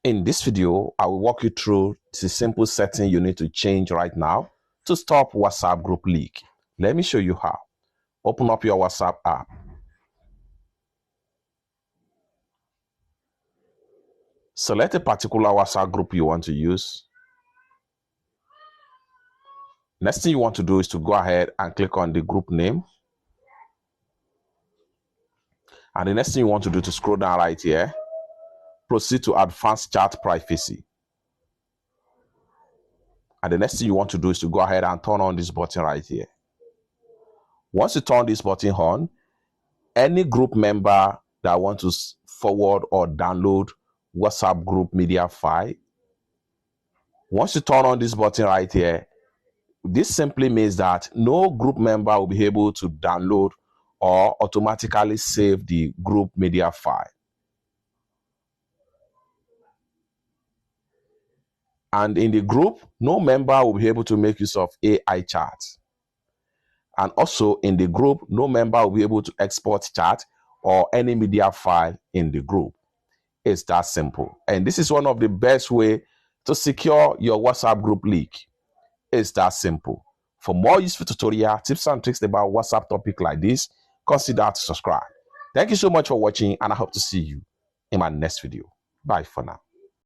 In this video, I will walk you through the simple setting you need to change right now to stop WhatsApp group leak. Let me show you how. Open up your WhatsApp app. Select a particular WhatsApp group you want to use. Next thing you want to do is to go ahead and click on the group name. And the next thing you want to do to scroll down right here, proceed to advanced chat privacy. And the next thing you want to do is to go ahead and turn on this button right here. Once you turn this button on, any group member that wants to forward or download WhatsApp group media file, once you turn on this button right here, this simply means that no group member will be able to download or automatically save the group media file. And in the group, no member will be able to make use of AI chat. And also in the group, no member will be able to export chat or any media file in the group. It's that simple. And this is one of the best ways to secure your WhatsApp group leak. It's that simple. For more useful tutorial, tips and tricks about WhatsApp topic like this, consider to subscribe. Thank you so much for watching, and I hope to see you in my next video. Bye for now.